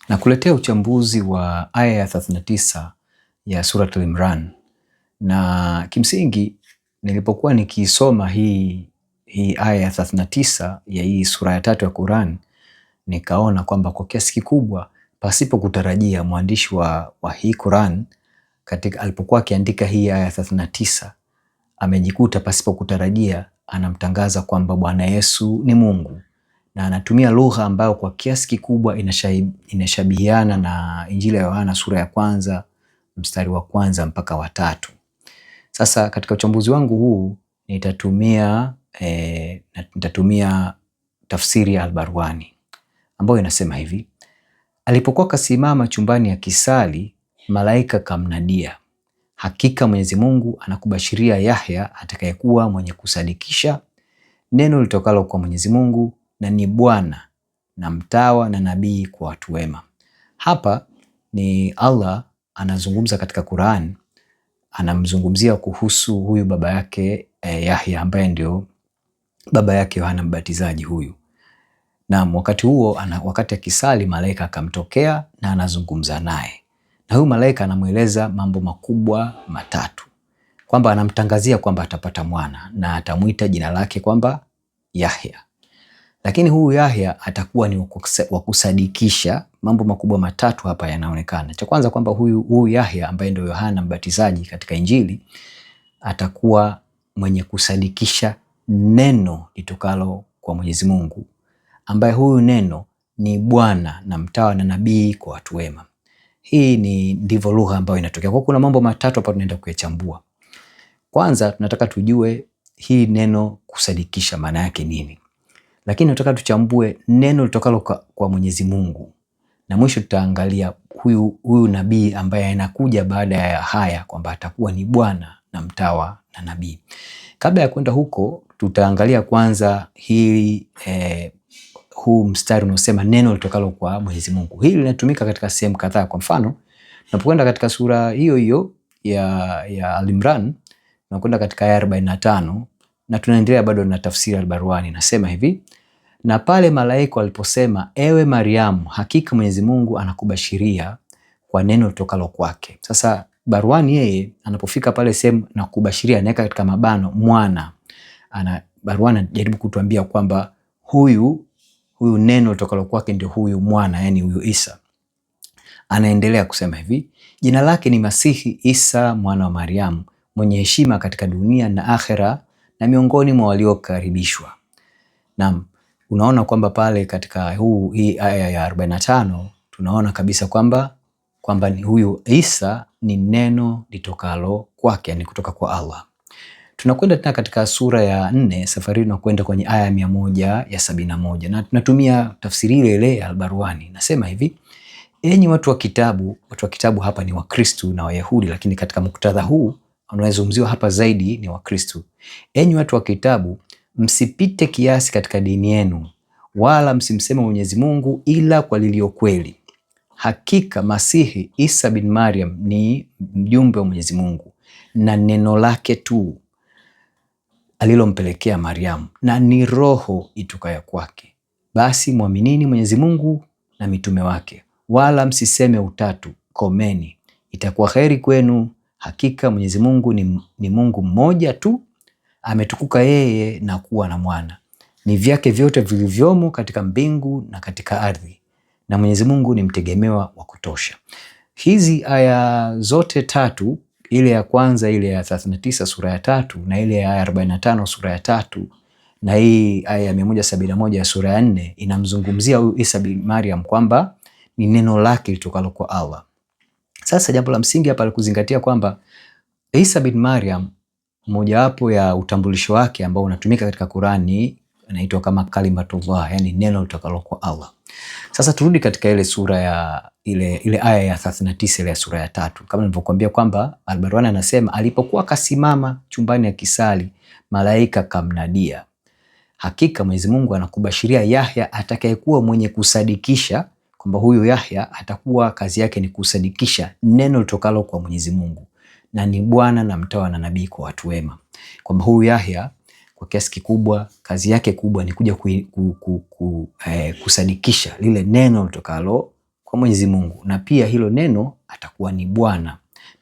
Na kuletea uchambuzi wa aya ya 39 ya Surat Al-Imran. Na kimsingi nilipokuwa nikisoma hii aya ya 39 ya hii sura ya 3 ya Quran, nikaona kwamba kwa kiasi kikubwa pasipo kutarajia mwandishi wa hii Quran alipokuwa akiandika hii aya ya 39 amejikuta pasipo kutarajia anamtangaza kwamba Bwana Yesu ni Mungu, na anatumia lugha ambayo kwa kiasi kikubwa inashabihiana na Injili ya Yohana sura ya 1 mstari wa 1 mpaka wa 3. Sasa katika uchambuzi wangu huu nitatumia tafsiri ya Al-Barwani ambayo inasema hivi: alipokuwa kasimama chumbani akisali, malaika kamnadia, hakika Mwenyezi Mungu anakubashiria Yahya atakayekuwa mwenye kusadikisha neno litokalo kwa Mwenyezi Mungu, na ni bwana na mtawa na nabii kwa watu wema. Hapa ni Allah anazungumza katika Quran, anamzungumzia kuhusu huyu baba yake Yahya ambaye ndio baba yake Yohana Mbatizaji huyu. Na wakati huo wakati akisali, malaika akamtokea na anazungumza naye. Na huyu malaika anamueleza mambo makubwa matatu, kwamba anamtangazia kwamba atapata mwana na atamuita jina lake kwamba Yahya. Lakini huyu Yahya atakuwa ni wa kusadikisha. Mambo makubwa matatu hapa yanaonekana. Cha kwanza kwamba huyu Yahya ambaye ndio Yohana Mbatizaji katika Injili atakuwa mwenye kusadikisha neno litokalo kwa Mwenyezi Mungu, ambaye huyu neno ni bwana na mtawa na nabii kwa watu wema. Hii ndivyo lugha ambayo inatokea. Kwa kuna mambo matatu hapa tunaenda kuyachambua. Kwanza tunataka tujue hii neno kusadikisha maana yake nini, lakini tunataka tuchambue neno litokalo kwa Mwenyezi Mungu, na mwisho tutaangalia huyu nabii ambaye anakuja baada ya haya kwamba atakuwa ni bwana na mtawa na nabii. Kabla ya kwenda huko, tutaangalia kwanza huu mstari unaosema neno litokalo kwa Mwenyezi Mungu. Hili linatumika katika sehemu kadhaa. Kwa mfano, tunapokwenda katika sura hiyo ya Al-Imran, tunakwenda katika aya 45 na tunaendelea bado na tafsiri Al-Barwani. Nasema hivi: na pale malaika waliposema, ewe Mariamu, hakika Mwenyezi Mungu anakubashiria kwa neno litokalo kwake. Sasa Barwani yeye anapofika pale sehemu na kubashiria, anaweka katika mabano mwana. Barwani anajaribu kutuambia kwamba huyu neno litokalo kwake ndio huyu mwana, yani huyu Isa. Anaendelea kusema hivi: jina lake ni Masihi Isa mwana wa Mariamu, mwenye heshima katika dunia na akhera, na miongoni mwa waliokaribishwa. Naam, unaona kwamba pale katika hii aya ya 45 tunaona kabisa kwamba ni huyu Isa ni neno litokalo kwake, yani kutoka kwa Allah. Tunakwenda tena katika sura ya 4, safari tunakwenda kwenye aya 171 na tunatumia tafsiri ile ya Al-Barwani. Nasema hivi: enyi watu wa kitabu. Watu wa kitabu hapa ni Wakristo na Wayahudi, lakini katika muktadha huu unawezungumziwa hapa zaidi ni Wakristo. Enyi watu wa kitabu, msipite kiasi katika dini yenu, wala msimseme Mwenyezi Mungu ila kwa lililo kweli. Hakika Masihi Isa bin Maryam ni mjumbe wa Mwenyezi Mungu na neno lake tu alilompelekea Mariamu, na ni roho itokayo kwake. Basi mwaminini Mwenyezi Mungu na mitume wake, wala msiseme utatu, komeni, itakuwa kheri kwenu. Hakika Mwenyezi Mungu ni Mungu mmoja tu, ametukuka yeye na kuwa na mwana, ni vyake vyote vilivyomo katika mbingu na katika ardhi, na Mwenyezi Mungu ni mtegemewa wa kutosha. Hizi aya zote tatu, ile ya kwanza, ile ya 39 sura ya 3, na ile ya 45 sura ya 3, na hii aya ya 171 ya sura ya 4, inamzungumzia huyu Isa bin Maryam kwamba ni neno lake litokalo kwa Allah. Sasa jambo la msingi hapa la kuzingatia kwamba Isa bin Maryam, mojawapo ya utambulisho wake ambao unatumika katika Qurani, anaitwa kama kalimatullah, yani neno litokalo kwa Allah. Sasa turudi katika ile sura ya ile aya ya 39 ile ya sura ya 3. Kama nilivyokuambia kwamba Al-Barwani anasema alipokuwa kasimama chumbani akisali, malaika kamnadia, hakika Mwenyezi Mungu anakubashiria Yahya atakayekuwa mwenye kusadikisha, kwamba huyu Yahya atakuwa kazi yake ni kusadikisha neno litokalo kwa Mwenyezi Mungu, na ni bwana na mtawa na nabii kwa watu wema. Kwamba huyu Yahya kwa kiasi kikubwa kazi yake kubwa ni kuja kusadikisha lile neno litokalo kwa Mwenyezi Mungu, na pia hilo neno atakuwa ni Bwana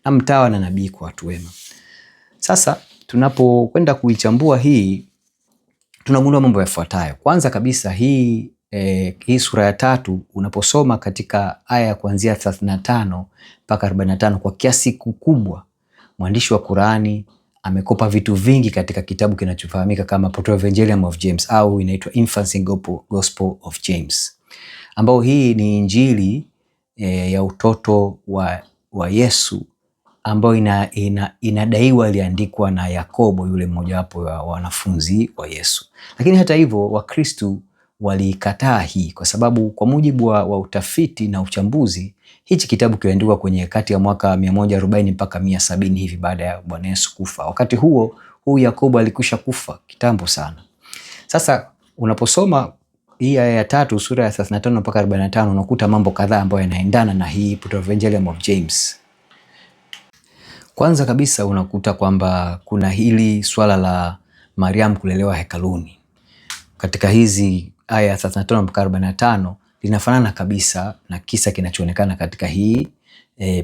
na mtawa na nabii kwa watu wema. Sasa tunapokwenda kuichambua hii, tunagundua mambo yafuatayo. Kwanza kabisa hii sura ya 3 unaposoma katika aya ya kuanzia 35 mpaka 45, kwa kiasi kikubwa mwandishi wa Qur'ani amekopa vitu vingi katika kitabu kinachofahamika kama Proto-Evangelium of James au inaitwa Infancy Gospel of James, ambao hii ni injili ya utoto wa Yesu ambayo inadaiwa iliandikwa na Yakobo, yule mmojawapo wa wanafunzi wa Yesu. Lakini hata hivyo Wakristo walikataa hii kwa sababu kwa mujibu wa utafiti na uchambuzi, hichi kitabu kiliandikwa kwenye kati ya mwaka 140 mpaka 170 hivi baada ya Bwana Yesu kufa. Wakati huo Yakobo alikwisha kufa kitambo sana. Sasa unaposoma hii aya ya 3 sura ya 35 mpaka 45 unakuta mambo kadhaa ambayo yanaendana na hii Proto-Evangelium of James. Kwanza kabisa unakuta kwamba kuna hili swala la Mariam kulelewa hekaluni. Katika hizi aya 35 mpaka 45 linafanana kabisa na kisa kinachoonekana katika hii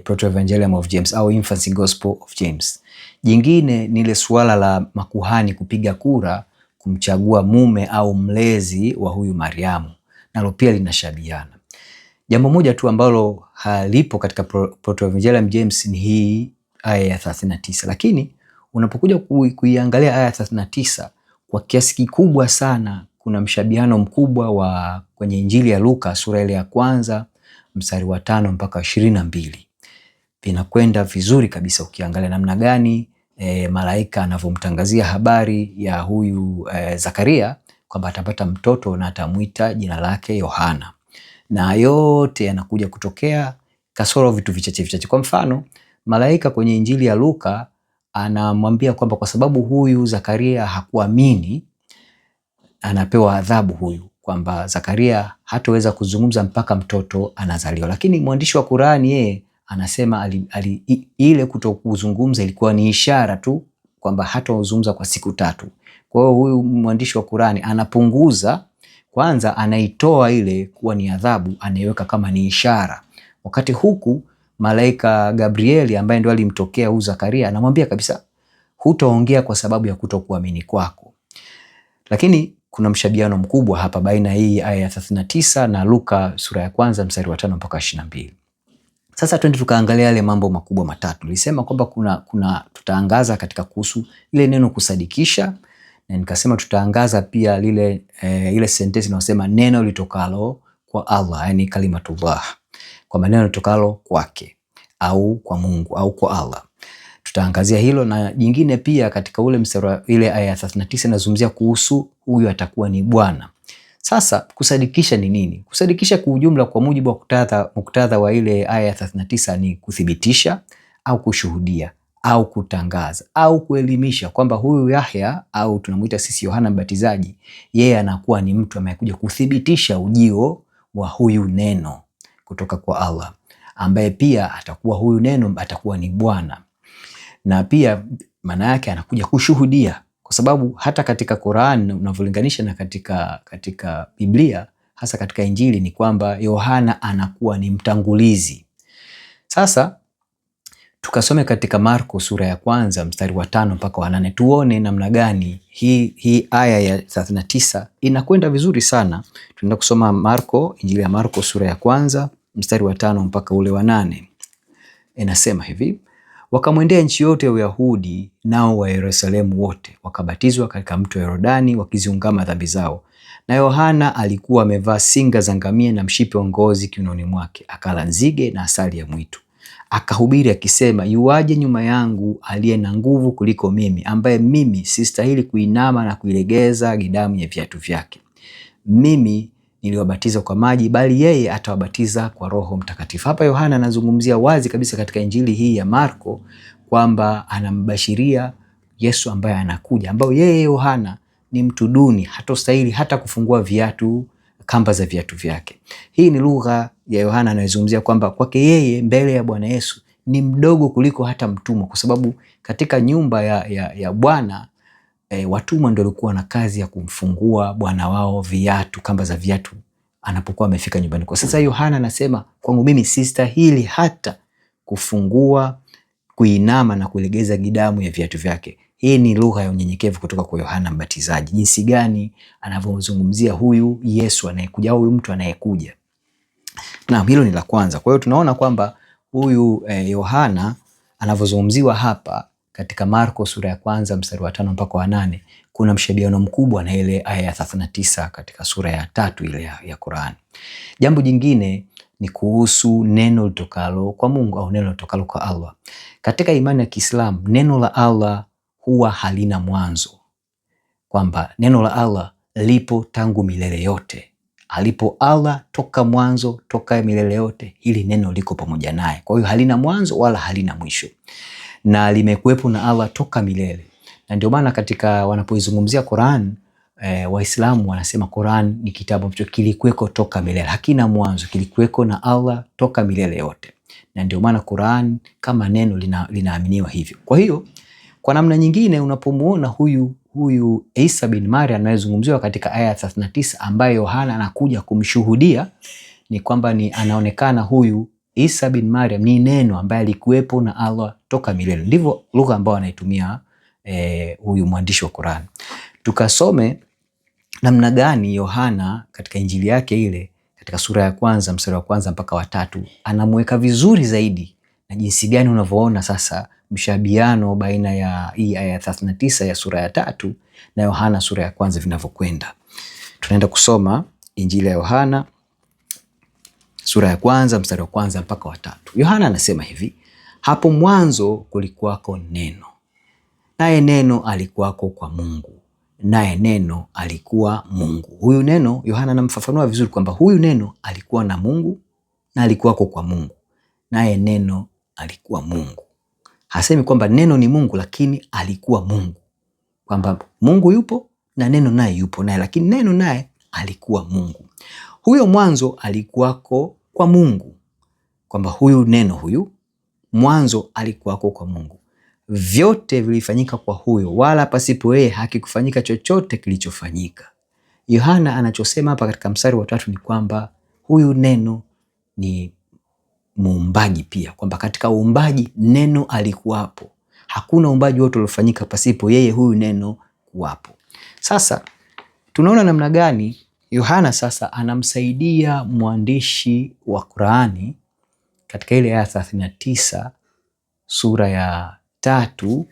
Proto-Evangelium of James au Infancy Gospel of James. Jingine ni ile swala la makuhani kupiga kura kumchagua mume au mlezi wa huyu Mariamu, nalo pia linashabiana. Jambo moja tu ambalo halipo katika Proto-Evangelium James ni hii aya ya 39, lakini unapokuja kuiangalia aya ya 39 kwa kiasi kikubwa sana kuna mshabiano mkubwa wa kwenye Injili ya Luka sura ile ya 1 mstari wa 5 mpaka 22. Vinakwenda vizuri kabisa ukiangalia namna gani malaika anavyomtangazia habari ya huyu Zakaria kwamba atapata mtoto na atamuita jina lake Yohana. Na yote yanakuja kutokea kasoro vitu vichache. Kwa mfano, malaika kwenye Injili ya Luka anamwambia kwamba kwa sababu huyu Zakaria hakuamini, anapewa adhabu huyu, kwamba Zakaria hataweza kuzungumza mpaka mtoto anazaliwa. Lakini mwandishi wa Qur'ani yeye anasema ile kutokuzungumza ilikuwa ni ishara tu kwamba hatazungumza kwa siku 3. Kwa hiyo huyu mwandishi wa Qur'ani anapunguza, kwanza anaitoa ile kuwa ni adhabu, anaiweka kama ni ishara. Wakati huku malaika Gabrieli ambaye ndo alimtokea huyu Zakaria anamwambia kabisa hutaongea kwa sababu ya kutokuamini kwako. Lakini kuna mshabiano mkubwa hapa baina hii aya ya 39 na Luka sura ya 1 mstari wa 5 mpaka 22. Sasa twende tukaangalia yale mambo makubwa matatu. Nilisema kwamba kuna tutaangaza katika kuhusu ile neno kusadikisha, na nikasema tutaangaza pia ile sentensi inayosema neno litokalo kwa Allah, yani kalimatullah, kwa maneno litokalo kwake au kwa Mungu au kwa Allah. Tutaangazia hilo, na jingine pia katika ule mstari ile aya ya 39 inazungumzia kuhusu huyu atakuwa ni Bwana. Sasa kusadikisha ni nini? Kusadikisha kwa ujumla kwa mujibu wa muktadha wa ile aya ya 39 ni kuthibitisha au kushuhudia au kutangaza au kuelimisha kwamba huyu Yahya au tunamuita sisi Yohana Mbatizaji, yeye anakuwa ni mtu amekuja kuthibitisha ujio wa huyu neno kutoka kwa Allah, ambaye pia atakuwa huyu neno atakuwa ni Bwana. Na pia maana yake anakuja kushuhudia, kwa sababu hata katika Qur'an unavyolinganisha na katika Biblia, hasa katika Injili, ni kwamba Yohana anakuwa ni mtangulizi. Sasa tukasome katika Marko sura ya 1 mstari wa 5 mpaka wa 8, tuone namna gani hii aya ya 39 inakwenda vizuri sana. Tunaenda kusoma Marko, Injili ya Marko sura ya 1 mstari wa 5 mpaka ule wa 8. Inasema hivi: wakamwendea nchi yote ya Uyahudi nao wa Yerusalemu wote, wakabatizwa katika mto Yordani wakiziungama dhambi zao. Na Yohana alikuwa amevaa singa za ngamia na mshipi wa ngozi kiunoni mwake, akala nzige na asali ya mwitu. Akahubiri akisema, yuaje nyuma yangu aliye na nguvu kuliko mimi, ambaye mimi sistahili kuinama na kuilegeza gidamu ya viatu vyake. Mimi niliwabatiza kwa maji, bali yeye atawabatiza kwa Roho Mtakatifu. Hapa Yohana anazungumzia wazi kabisa katika Injili hii ya Marko kwamba anambashiria Yesu ambaye anakuja, ambao yeye Yohana ni mtu duni, hatostahili hata kufungua kamba za viatu vyake. Hii ni lugha ya Yohana anayezungumzia kwamba kwake yeye mbele ya Bwana Yesu ni mdogo kuliko hata mtumwa, kwa sababu katika nyumba ya Bwana watumwa ndio walikuwa na kazi ya kumfungua bwana wao kamba za viatu anapokuwa amefika nyumbani. Kwa sasa Yohana anasema, kwangu mimi sistahili hata kufungua, kuinama na kulegeza gidamu ya viatu vyake. Hii ni lugha ya unyenyekevu kutoka kwa Yohana Mbatizaji, jinsi gani anavyozungumzia huyu Yesu anayekuja, huyu mtu anayekuja. Na hilo ni la kwanza. Kwa hiyo tunaona kwamba huyu Yohana anavyozungumziwa hapa katika Marko sura ya kwanza mstari wa 5 mpaka wa 8, kuna mshabiano mkubwa na ile aya ya 39 katika sura ya 3 ile ya Qur'an. Jambo jingine ni kuhusu neno litokalo kwa Mungu au neno litokalo kwa Allah. Katika imani ya Kiislamu, neno la Allah huwa halina mwanzo, kwamba neno la Allah lipo tangu milele yote. Alipo Allah toka mwanzo, toka milele yote, hili neno liko pamoja naye. Kwa hiyo halina mwanzo wala halina mwisho, na limekuwepo na Allah toka milele. Na ndio maana katika wanapoizungumzia Qur'an, Waislamu wanasema Qur'an ni kitabu ambacho kilikuweko toka milele, hakina mwanzo, kilikuweko na Allah toka milele yote. Na ndio maana Qur'an kama neno linaaminiwa hivyo. Kwa hiyo kwa namna nyingine, unapomuona huyu Isa bin Maryam anayezungumziwa katika aya 39 ambaye Yohana anakuja kumshuhudia, ni kwamba anaonekana huyu Isa bin Maryam ni neno ambaye alikuwepo na Allah toka milele. Ndivyo lugha ambayo anaitumia huyu mwandishi wa Qur'an. Tukasome namna gani Yohana katika injili yake ile katika sura ya kwanza mstari wa 1 mpaka wa 3 anamweka vizuri zaidi, na jinsi gani unavyoona sasa mshabiano baina ya hii aya 39 ya sura ya 3 na Yohana sura ya kwanza vinavyokwenda. Tunaenda kusoma injili ya Yohana sura ya kwanza mstari wa 1 mpaka wa 3. Yohana anasema hivi: hapo mwanzo kulikuwako neno, naye neno alikuwako kwa Mungu, naye neno alikuwa Mungu. Huyu neno Yohana anamfafanua vizuri kwamba huyu neno alikuwa na Mungu na alikuwako kwa Mungu, naye neno alikuwa Mungu. Hasemi kwamba neno ni Mungu, lakini alikuwa Mungu, kwamba Mungu yupo na neno naye yupo naye, lakini neno naye alikuwa Mungu. Huyo mwanzo alikuwako kwa Mungu, kwamba huyu neno huyu mwanzo alikuwako kwa Mungu. Vyote vilifanyika kwa huyo, wala pasipo yeye hakikufanyika chochote kilichofanyika. Yohana anachosema hapa katika mstari wa 3 ni kwamba huyu neno ni muumbaji pia, kwamba katika uumbaji neno alikuwapo. Hakuna uumbaji wote uliofanyika pasipo yeye huyu neno kuwapo. Sasa tunaona namna gani Yohana sasa anamsaidia mwandishi wa Qur'ani katika ile aya 39 sura ya 3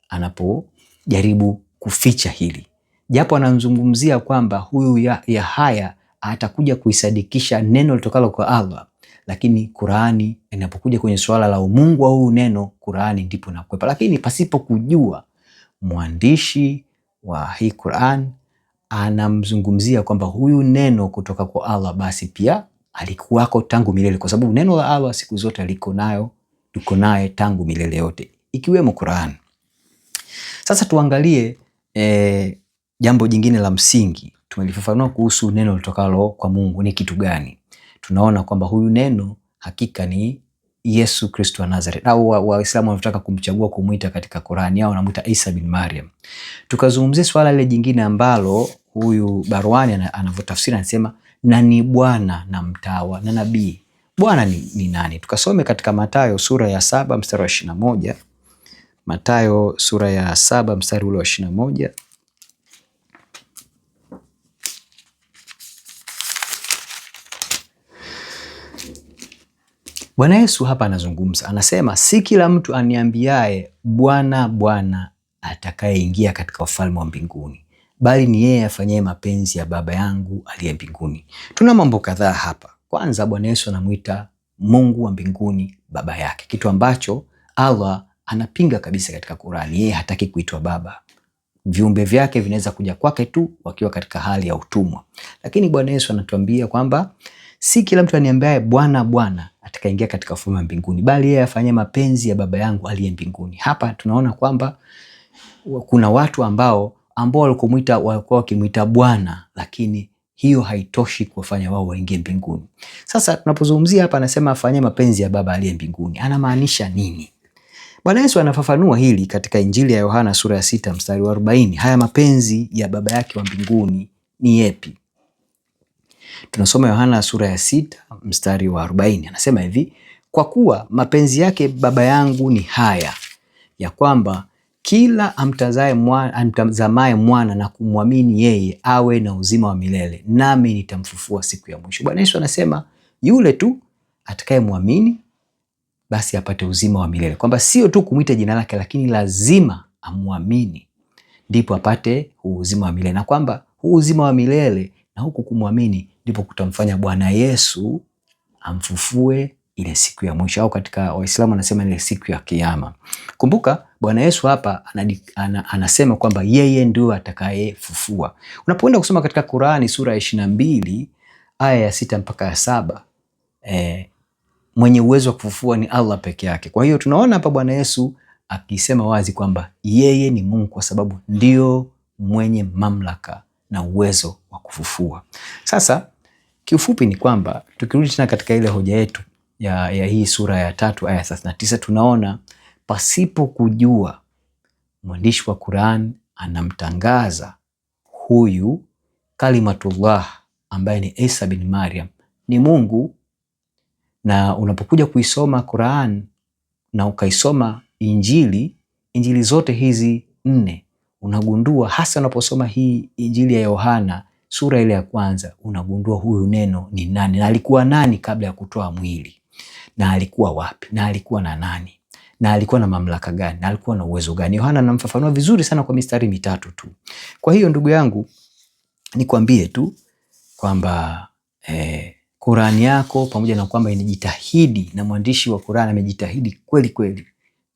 anapojaribu kuficha hili, japo anamzungumzia kwamba huyu Yahya atakuja kuisadikisha neno litokalo kwa Allah, lakini Qur'ani inapokuja kwenye swala la umungu wa huyu neno, Qur'ani ndipo inakwepa. Lakini pasipo kujua, mwandishi wa hii Qur'an anamzungumzia kwamba huyu neno kutoka kwa Allah basi pia alikuwako tangu milele, kwa sababu neno la Allah siku zote liko naye tangu milele yote, ikiwemo Qur'an. Sasa tuangalie jambo jingine la msingi. Tumelifafanua kuhusu neno litokalo kwa Mungu ni kitu gani. Tunaona kwamba huyu neno hakika ni Yesu Kristo wa Nazareth, au Waislamu wanataka kumchagua kumuita katika Qur'ani yao wanamuita Isa bin Maryam. Tukazungumzia swala lile jingine ambalo huyu Barwani anavyotafsiri, anasema na ni Bwana na mtawa na nabii. Bwana ni nani? Tukasome katika Mathayo sura ya 7 mstari wa 21. Mathayo sura ya 7 mstari ule wa 21. Bwana Yesu hapa anazungumza, anasema si kila mtu aniambiaye Bwana Bwana atakayeingia katika ufalme wa mbinguni, bali ni yeye afanyaye mapenzi ya Baba yangu aliye mbinguni. Tuna mambo kadhaa hapa. Kwanza, Bwana Yesu anamuita Mungu wa mbinguni baba yake, kitu ambacho Allah anapinga kabisa katika Qur'ani. Yeye hataki kuitwa baba. Viumbe vyake vinaweza kuja kwake tu wakiwa katika hali ya utumwa, lakini Bwana Yesu anatuambia kwamba si kila mtu aniambiaye Bwana Bwana atakaingia katika ufalme wa mbinguni, bali yeye afanye mapenzi ya Baba yangu aliye mbinguni. Hapa tunaona kwamba kuna watu ambao walikuwa wakimuita Bwana, lakini hiyo haitoshi kuwafanya wao waingie mbinguni. Sasa tunapozungumzia hapa, anasema afanye mapenzi ya Baba aliye mbinguni, anamaanisha nini? Bwana Yesu anafafanua hili katika Injili ya Yohana sura ya 6 mstari wa 40. Haya mapenzi ya Baba yake wa mbinguni ni yepi? Tunasoma Yohana sura ya 6 mstari wa 40. Anasema hivi, kwa kuwa mapenzi yake Baba yangu ni haya, ya kwamba kila amtazamaye mwana na kumwamini yeye awe na uzima wa milele, nami nitamfufua siku ya mwisho. Bwana Yesu anasema yule tu atakayemwamini basi apate uzima wa milele, kwamba sio tu kumwita jina lake, lakini lazima amwamini ndipo apate huu uzima wa milele, na kwamba huu uzima wa milele na huku kumwamini ndipo kutamfanya Bwana Yesu amfufue ile siku ya mwisho, au katika Waislamu anasema ile siku ya Kiyama. Kumbuka Bwana Yesu hapa anasema kwamba yeye ndio atakayefufua. Unapoenda kusoma katika Qur'ani sura ya 22 aya ya 6 mpaka ya 7, mwenye uwezo wa kufufua ni Allah peke yake. Kwa hiyo tunaona hapa Bwana Yesu akisema wazi kwamba yeye ni Mungu, kwa sababu ndio mwenye mamlaka na uwezo wa kufufua. Sasa kiufupi ni kwamba tukirudi tena katika ile hoja yetu ya hii sura ya 3 aya 39, tunaona pasipo kujua mwandishi wa Qur'an anamtangaza huyu Kalimatullah ambaye ni Isa bin Maryam ni Mungu. Na unapokuja kuisoma Qur'an na ukaisoma Injili zote hizi 4, unagundua hasa unaposoma hii Injili ya Yohana sura ile ya 1, unagundua huyu neno ni nani, na alikuwa nani kabla ya kutoa mwili, na alikuwa wapi, na alikuwa na nani, na alikuwa na mamlaka gani, na alikuwa na uwezo gani. Yohana anamfafanua vizuri sana kwa mistari 3 tu. Kwa hiyo ndugu yangu, nikwambie tu kwamba Qur'an yako pamoja na kwamba inajitahidi na mwandishi wa Qur'an amejitahidi kweli kweli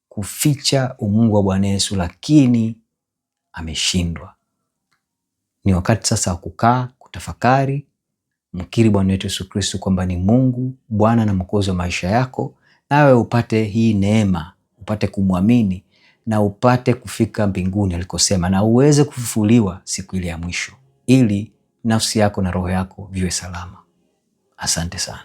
kuficha umungu wa Bwana Yesu, lakini ameshindwa. Ni wakati sasa wa kukaa kutafakari, mkiri Bwana wetu Yesu Kristo kwamba ni Mungu, Bwana na Mwokozi wa maisha yako, nawe upate hii neema, upate kumwamini na upate kufika mbinguni alikosema, na uweze kufufuliwa siku ile ya mwisho, ili nafsi yako na roho yako viwe salama. Asante sana.